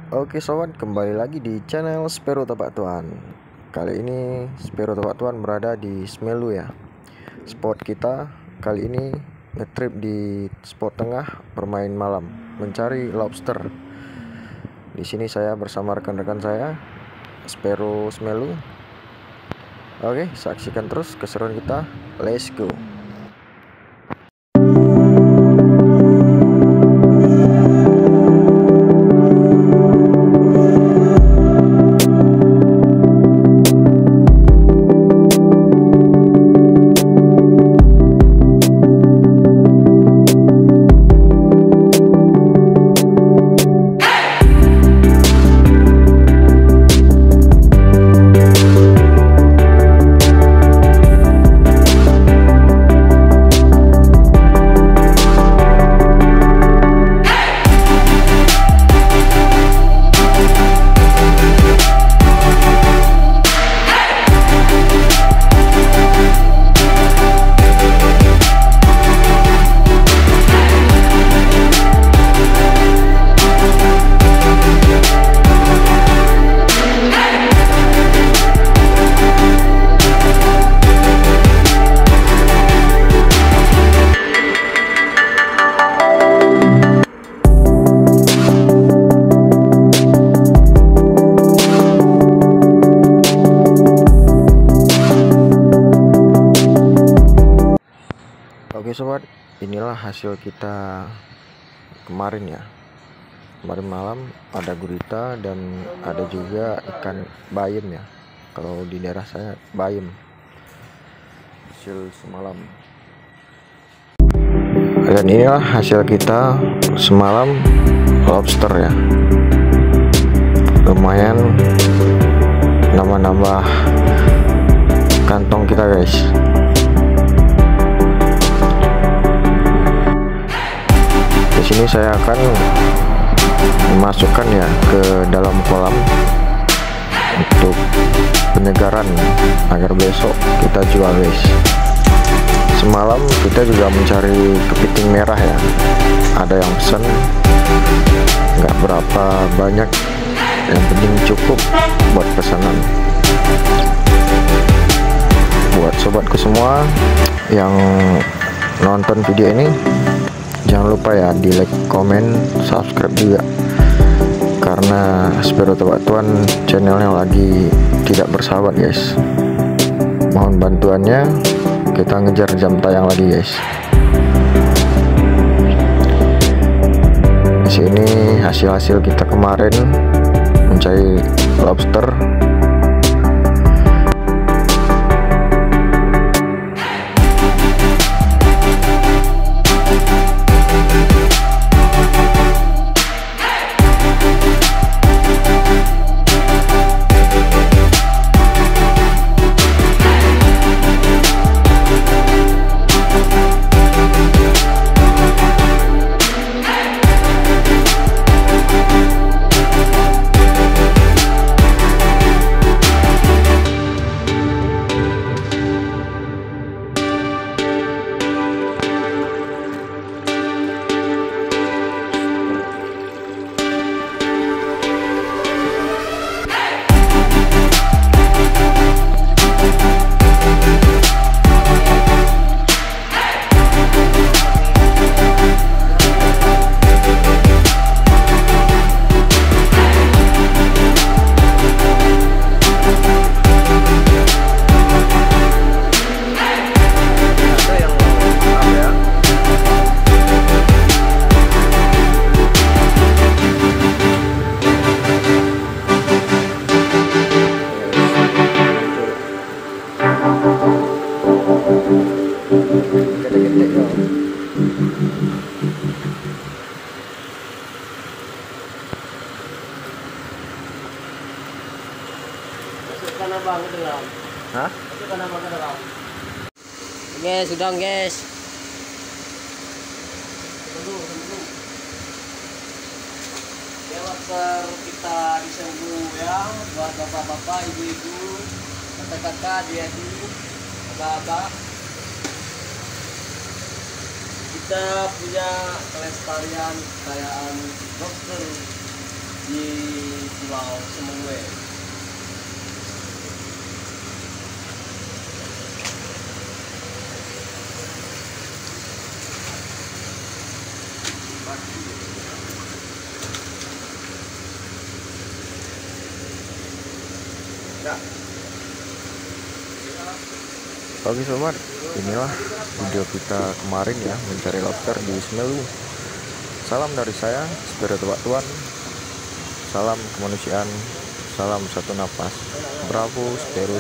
Oke sobat, kembali lagi di channel Spero Tapak Tuan. Kali ini Spero Tapak Tuan berada di Smelu ya. Spot kita kali ini ngetrip di spot tengah bermain malam, mencari lobster. Di sini saya bersama rekan-rekan saya, Spero Smelu. Oke, saksikan terus keseruan kita. Let's go. Oke sobat, inilah hasil kita kemarin ya. Kemarin malam ada gurita dan ada juga ikan bayam ya. Kalau di daerah saya bayam. Hasil semalam. Dan inilah hasil kita semalam, lobster ya. Lumayan nambah-nambah kantong kita guys. Di sini saya akan memasukkan ya ke dalam kolam untuk penyegaran agar besok kita jual guys. Semalam kita juga mencari kepiting merah ya. Ada yang pesan, nggak berapa banyak, yang penting cukup buat pesanan. Buat sobatku semua yang nonton video ini, jangan lupa ya di like, komen, subscribe juga, karena Spero Tapak Tuan channelnya lagi tidak bersahabat guys. Mohon bantuannya, kita ngejar jam tayang lagi guys. Di sini hasil-hasil kita kemarin mencari lobster. Hah? Oke, sudah guys. Ya, lobster kita diserbu ya, buat bapak-bapak, ibu-ibu, kakak-kakak, adik-adik, abah-abah. Kita punya kelestarian kekayaan lobster di pulau Semenue. Oke sobat, inilah video kita kemarin ya, mencari lobster di Smelu. Salam dari saya, Spero Tebak Tuan. Salam kemanusiaan, salam satu napas. Bravo, Spero.